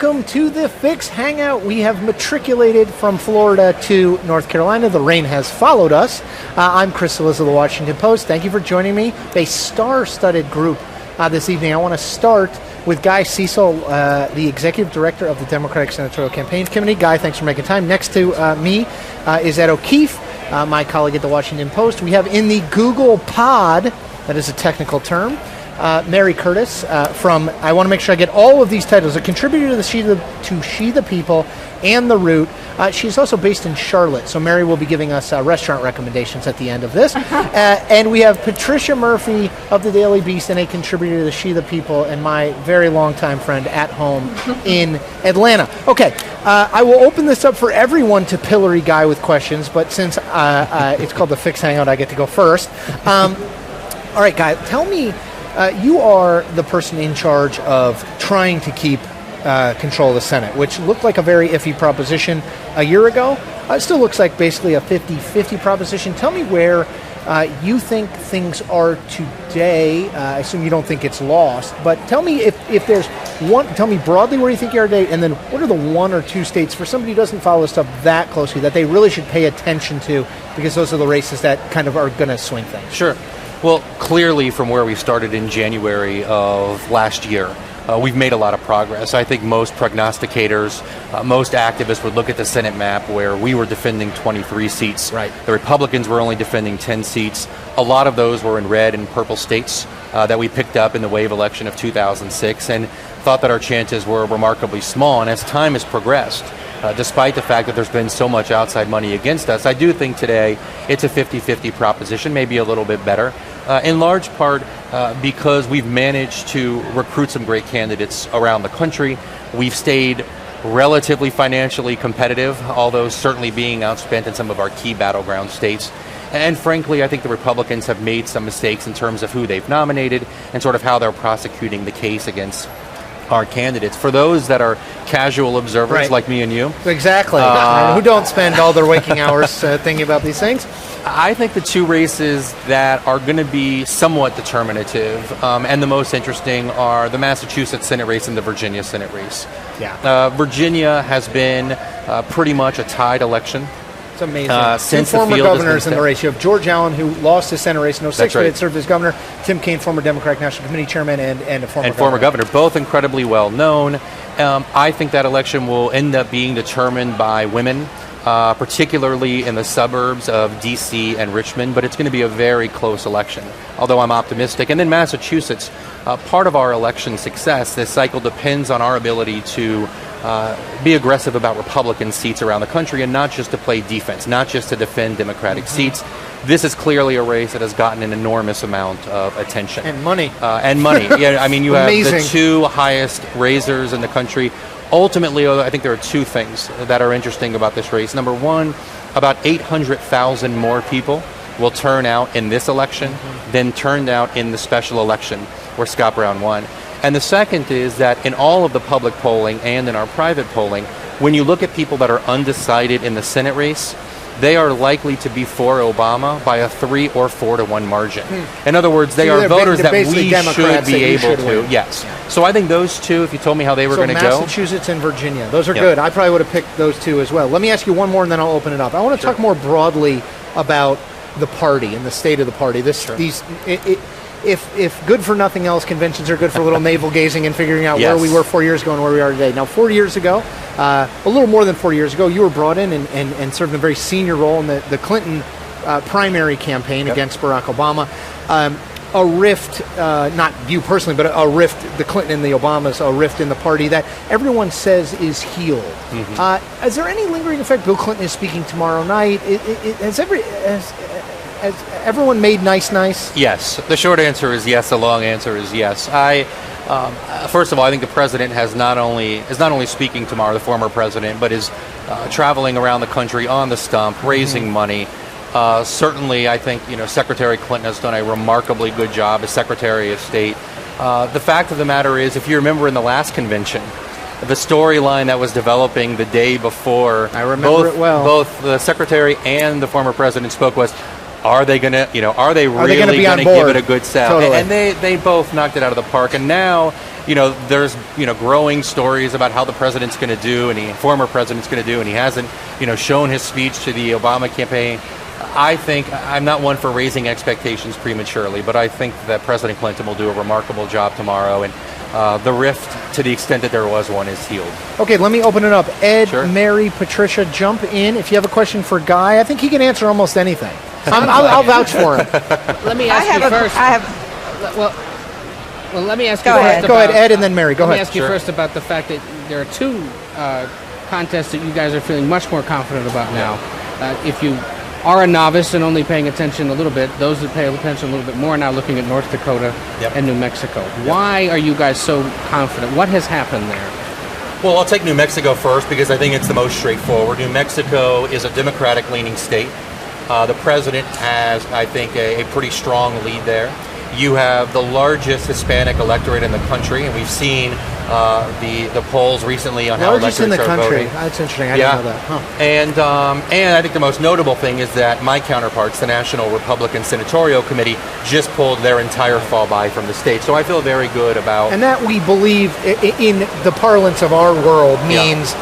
welcome to the Fix Hangout. We have matriculated from Florida to North Carolina. The rain has followed us. I'm Chris Cillizza of the Washington Post. Thank you for joining me. A star-studded group this evening. I want to start with Guy Cecil, the Executive Director of the Democratic Senatorial Campaign Committee. Guy, thanks for making time. Next to me is Ed O'Keefe, my colleague at the Washington Post. We have in the Google Pod, that is a technical term, Mary Curtis from, I want to make sure I get all of these titles, a contributor to She the People and The Root. She's also based in Charlotte, so Mary will be giving us restaurant recommendations at the end of this. And we have Patricia Murphy of the Daily Beast and a contributor to She the People and my very longtime friend at home in Atlanta. Okay, I will open this up for everyone to pillory Guy with questions, but since it's called the Fix Hangout, I get to go first. All right, Guy, tell me, you are the person in charge of trying to keep control of the Senate, which looked like a very iffy proposition a year ago. It still looks like basically a 50-50 proposition. Tell me where you think things are today. I assume you don't think it's lost, but tell me if there's one, tell me broadly where you think you are today, and then what are the one or two states, for somebody who doesn't follow this stuff that closely, that they really should pay attention to, because those are the races that kind of are going to swing things. Sure. Well, clearly from where we started in January of last year, we've made a lot of progress. I think most prognosticators, most activists would look at the Senate map where we were defending 23 seats. Right. The Republicans were only defending 10 seats. A lot of those were in red and purple states that we picked up in the wave election of 2006 and thought that our chances were remarkably small. And as time has progressed, despite the fact that there's been so much outside money against us, I do think today it's a 50-50 proposition, maybe a little bit better. In large part because we've managed to recruit some great candidates around the country. We've stayed relatively financially competitive, although certainly being outspent in some of our key battleground states. And frankly, I think the Republicans have made some mistakes in terms of who they've nominated and sort of how they're prosecuting the case against our candidates. For those that are casual observers, right, like me and you. Exactly. Who don't spend all their waking hours thinking about these things. I think the two races that are going to be somewhat determinative and the most interesting are the Massachusetts Senate race and the Virginia Senate race. Yeah. Virginia has been pretty much a tied election. It's amazing. Since two former governors in the race. You have George Allen, who lost his Senate race in 06, but had served as governor. Tim Kaine, former Democratic National Committee chairman and a former governor. Both incredibly well known. I think that election will end up being determined by women, particularly in the suburbs of D.C. and Richmond, but it's going to be a very close election, although I'm optimistic. And then Massachusetts, part of our election success this cycle depends on our ability to be aggressive about Republican seats around the country and not just to play defense, not just to defend Democratic seats. This is clearly a race that has gotten an enormous amount of attention. And money. Yeah, I mean, you have Amazing. the two highest raisers in the country. Ultimately, I think there are two things that are interesting about this race. Number one, about 800,000 more people will turn out in this election than turned out in the special election where Scott Brown won. And the second is that in all of the public polling and in our private polling, when you look at people that are undecided in the Senate race, they are likely to be for Obama by a 3 or 4 to 1 margin. In other words, they are voters that we should be able to. Yes. So I think those two, if you told me how they were going to go. Massachusetts and Virginia, those are good. I probably would have picked those two as well. Let me ask you one more and then I'll open it up. I want to talk more broadly about the party and the state of the party. If good for nothing else, conventions are good for a little navel gazing and figuring out where we were 4 years ago and where we are today. Now, 4 years ago, a little more than 4 years ago, you were brought in and served a very senior role in the Clinton primary campaign against Barack Obama. A rift, not you personally, but a rift, the Clinton and the Obamas, a rift in the party that everyone says is healed. Is there any lingering effect? Bill Clinton is speaking tomorrow night. Has everyone made nice? Yes. The short answer is yes. The long answer is yes. First of all, I think the president is not only speaking tomorrow, the former president, but is traveling around the country on the stump, raising money. Certainly, I think Secretary Clinton has done a remarkably good job as Secretary of State. The fact of the matter is, if you remember in the last convention, the storyline that was developing the day before, I remember it well. Both the Secretary and the former president spoke was, are they going to, are they really going to give it a good sell? Totally. And they both knocked it out of the park. And now there's growing stories about how the president's going to do and the former president's going to do, and he hasn't shown his speech to the Obama campaign. I think I'm not one for raising expectations prematurely, but I think that President Clinton will do a remarkable job tomorrow, and the rift, to the extent that there was one, is healed. Okay, let me open it up. Ed, Sure. Mary, Patricia, jump in. If you have a question for Guy, I think he can answer almost anything. I'll vouch for him. Let me ask you first. Well, let me ask you first. Go ahead, Ed, and then Mary. Go ahead. ahead. Let me ask you first about the fact that there are two contests that you guys are feeling much more confident about now. If you are a novice and only paying attention a little bit, those that pay attention a little bit more are now looking at North Dakota and New Mexico. Why are you guys so confident? What has happened there? Well, I'll take New Mexico first because I think it's the most straightforward. New Mexico is a Democratic-leaning state. The president has, I think, a pretty strong lead there. You have the largest Hispanic electorate in the country, and we've seen the polls recently on how Largest electorates in the are country. voting. That's interesting. I didn't know that. Huh. And I think the most notable thing is that my counterparts, the National Republican Senatorial Committee, just pulled their entire fall by from the state. So I feel very good about... And that, we believe, in the parlance of our world, means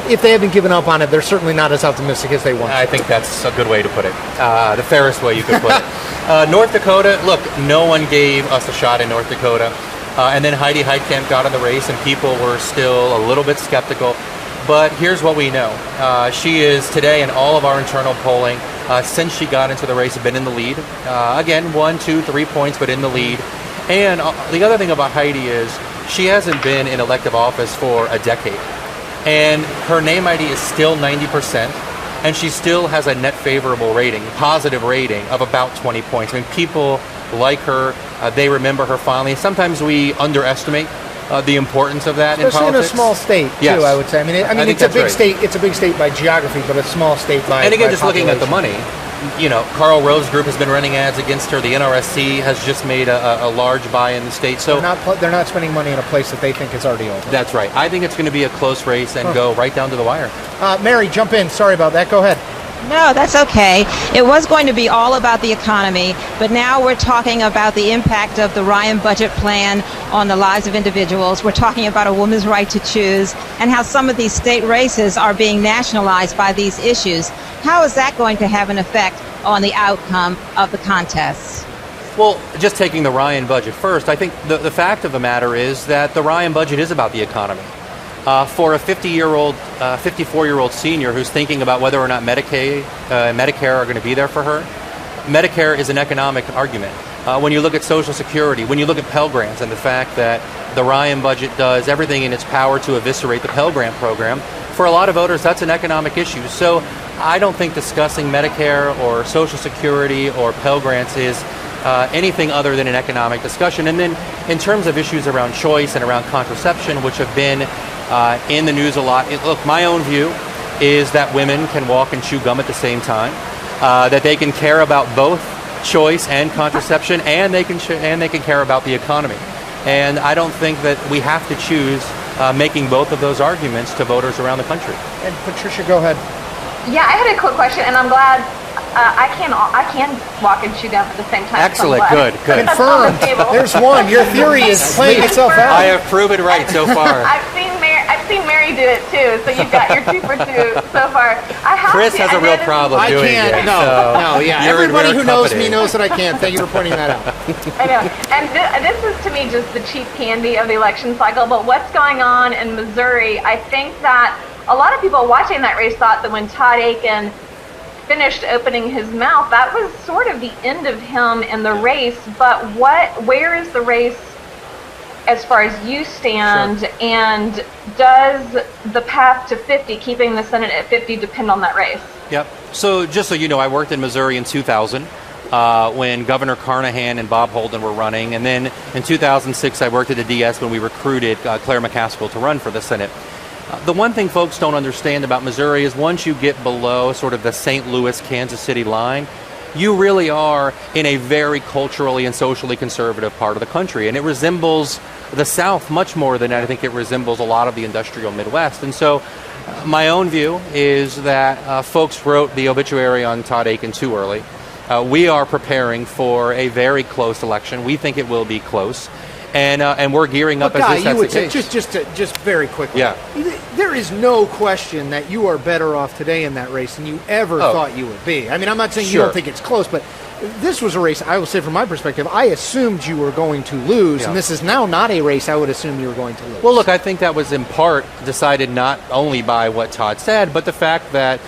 if they haven't given up on it, they're certainly not as optimistic as they want. I think that's a good way to put it. The fairest way you could put it. North Dakota, look, no one gave us a shot in North Dakota. And then Heidi Heitkamp got in the race, and people were still a little bit skeptical. But here's what we know. She is today in all of our internal polling, since she got into the race, been in the lead. Again, 1, 2, 3 points, but in the lead. And the other thing about Heidi is she hasn't been in elective office for a decade. And her name ID is still 90%, and she still has a net favorable rating, positive rating of about 20 points. I mean, people like her, they remember her fondly. Sometimes we underestimate the importance of that Especially in politics. in a small state, too, Yes. I would say. I mean, it's a big state. It's a big state by geography, but a small state by And again, by just looking at the population. money, Karl Rove's group has been running ads against her. The NRSC has just made a large buy in the state. So they're not spending money in a place that they think is already open. that's right. I think it's going to be a close race and go right down to the wire. Mary, jump in. Sorry about that. Go ahead. No, that's okay. It was going to be all about the economy, but now we're talking about the impact of the Ryan budget plan on the lives of individuals. We're talking about a woman's right to choose and how some of these state races are being nationalized by these issues. How is that going to have an effect on the outcome of the contests? Well, just taking the Ryan budget first, I think the fact of the matter is that the Ryan budget is about the economy. For a 54-year-old senior who's thinking about whether or not Medicare are going to be there for her, Medicare is an economic argument. When you look at Social Security, when you look at Pell Grants and the fact that the Ryan budget does everything in its power to eviscerate the Pell Grant program, for a lot of voters, that's an economic issue. So I don't think discussing Medicare or Social Security or Pell Grants is anything other than an economic discussion. And then in terms of issues around choice and around contraception, which have been in the news a lot, look, my own view is that women can walk and chew gum at the same time, that they can care about both choice and contraception, and they can care about the economy. And I don't think that we have to choose making both of those arguments to voters around the country. And Patricia, go ahead. Yeah, I had a quick question, and I'm glad I can walk and chew gum at the same time. Excellent, good. Confirmed. There's one. Your theory is playing itself out. I have proven right so far. I've seen Mary do it too, so you've got your 2 for 2 so far. Chris has a real problem doing it. Everybody who knows me knows that I can't. Thank you for pointing that out. I know. And this is, to me, just the cheap candy of the election cycle. But what's going on in Missouri, I think that a lot of people watching that race thought that when Todd Akin finished opening his mouth, that was sort of the end of him in the race. But where is the race as far as you stand? Sure. And does the path to 50, keeping the Senate at 50, depend on that race? Yep. So just so you know, I worked in Missouri in 2000 when Governor Carnahan and Bob Holden were running. And then in 2006, I worked at the DS when we recruited Claire McCaskill to run for the Senate. The one thing folks don't understand about Missouri is once you get below sort of the St. Louis, Kansas City line, you really are in a very culturally and socially conservative part of the country. And it resembles the South much more than I think it resembles a lot of the industrial Midwest. And so my own view is that folks wrote the obituary on Todd Akin too early. We are preparing for a very close election. We think it will be close. and we're gearing up But as Guy, this you would that's the say, case. just very quickly. Yeah. There is no question that you are better off today in that race than you ever thought you would be. I mean, I'm not saying you Sure. don't think it's close, but this was a race, I will say from my perspective, I assumed you were going to lose, and this is now not a race I would assume you were going to lose. Well, look, I think that was in part decided not only by what Todd said, but the fact that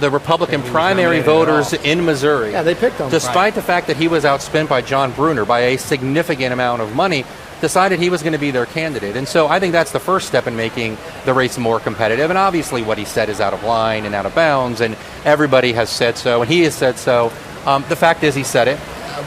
the Republican primary voters in Missouri, they picked him. despite the fact that he was outspent by John Bruner by a significant amount of money, decided he was going to be their candidate. And so I think that's the first step in making the race more competitive. And obviously what he said is out of line and out of bounds, and everybody has said so, and he has said so. The fact is he said it.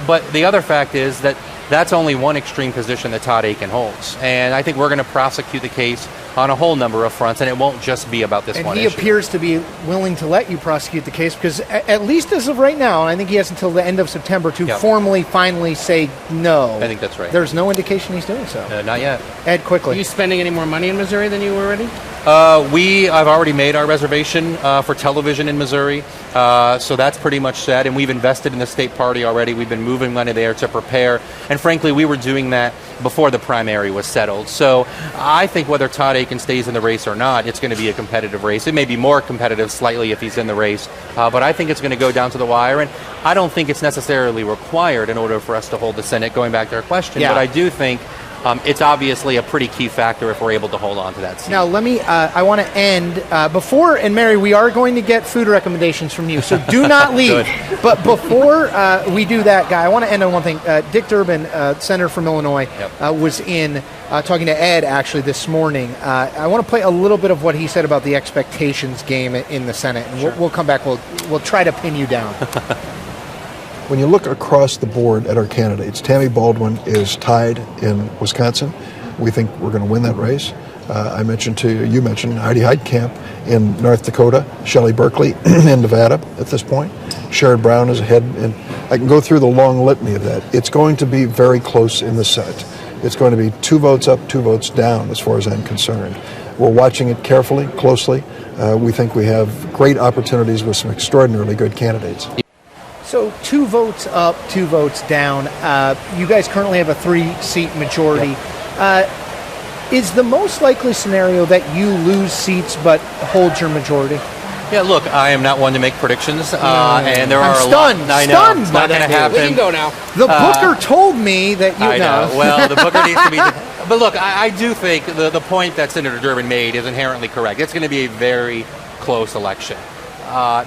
But the other fact is that that's only one extreme position that Todd Akin holds. And I think we're going to prosecute the case on a whole number of fronts, and it won't just be about this one issue. And he appears to be willing to let you prosecute the case because, at least as of right now, and I think he has until the end of September to formally, finally say no. I think that's right. There's no indication he's doing so. Not yet. Ed, quickly. Are you spending any more money in Missouri than you were already? I've already made our reservation for television in Missouri, so that's pretty much set, and we've invested in the state party already. We've been moving money there to prepare, and frankly, we were doing that before the primary was settled. So I think whether Todd Akin stays in the race or not, it's going to be a competitive race. It may be more competitive slightly if he's in the race, but I think it's going to go down to the wire, and I don't think it's necessarily required in order for us to hold the Senate, going back to our question, but I do think it's obviously a pretty key factor if we're able to hold on to that seat. Now, let me, I want to end, before, and Mary, we are going to get food recommendations from you, so do not leave. But before we do that, Guy, I want to end on one thing. Dick Durbin, Senator from Illinois, was in talking to Ed, actually, this morning. I want to play a little bit of what he said about the expectations game in the Senate, and we'll come back, we'll try to pin you down. When you look across the board at our candidates, Tammy Baldwin is tied in Wisconsin. We think we're going to win that race. You mentioned Heidi Heitkamp in North Dakota, Shelley Berkeley in Nevada at this point. Sherrod Brown is ahead, and I can go through the long litany of that. It's going to be very close in the Senate. It's going to be 2 votes up, 2 votes down, as far as I'm concerned. We're watching it carefully, closely. We think we have great opportunities with some extraordinarily good candidates. So 2 votes up, 2 votes down. You guys currently have a 3-seat majority. Is the most likely scenario that you lose seats but hold your majority? Yeah, look, I am not one to make predictions, and there I'm are stunned. a lot. I know Stunned it's by not going to that happen. We can go now. The Booker told me that you I know. know. Well, the Booker needs to be. But look, I do think the point that Senator Durbin made is inherently correct. It's going to be a very close election.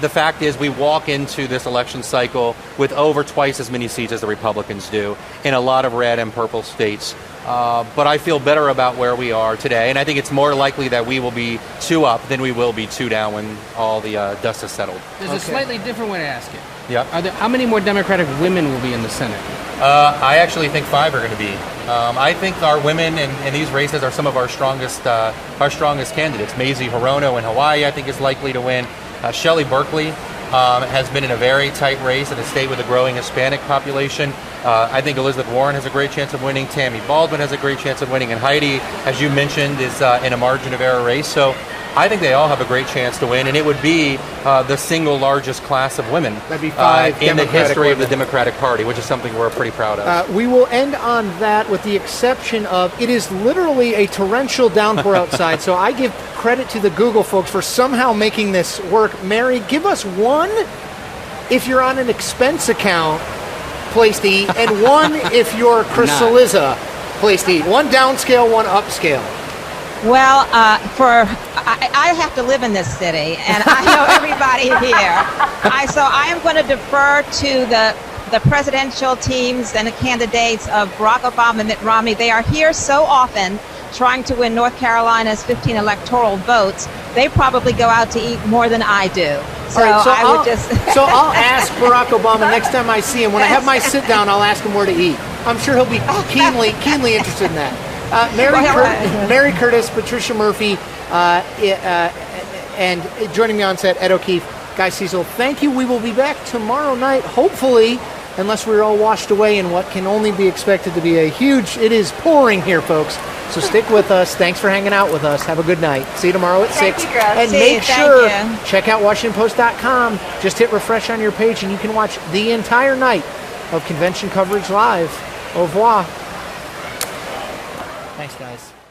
The fact is we walk into this election cycle with over twice as many seats as the Republicans do in a lot of red and purple states. But I feel better about where we are today, and I think it's more likely that we will be 2 up than we will be 2 down when all the dust has settled. There's a slightly different way to ask it. Yeah. How many more Democratic women will be in the Senate? I actually think 5 are going to be. I think our women in these races are some of our strongest candidates. Mazie Hirono in Hawaii, I think, is likely to win. Shelley Berkeley has been in a very tight race in a state with a growing Hispanic population. I think Elizabeth Warren has a great chance of winning. Tammy Baldwin has a great chance of winning. And Heidi, as you mentioned, is in a margin of error race. So I think they all have a great chance to win. And it would be the single largest class of women That'd be 5 in the history women of the Democratic Party, which is something we're pretty proud of. We will end on that with the exception of it is literally a torrential downpour outside, so I give credit to the Google folks for somehow making this work. Mary, give us 1 if you're on an expense account place to eat, and 1 if you're Chris Cillizza place to eat. 1 downscale, 1 upscale. Well, I have to live in this city, and I know everybody here. So I am going to defer to the presidential teams and the candidates of Barack Obama and Mitt Romney. They are here so often trying to win North Carolina's 15 electoral votes. They probably go out to eat more than I do. So, so I'll ask Barack Obama next time I see him. When I have my sit down, I'll ask him where to eat. I'm sure he'll be keenly interested in that. Mary Curtis, Patricia Murphy, and joining me on set, Ed O'Keefe, Guy Cecil. Thank you. We will be back tomorrow night, hopefully, unless we're all washed away in what can only be expected to be a huge. It is pouring here, folks. So stick with us. Thanks for hanging out with us. Have a good night. See you tomorrow at 6. And make sure, check out WashingtonPost.com. Just hit refresh on your page, and you can watch the entire night of convention coverage live. Au revoir. Thanks, guys.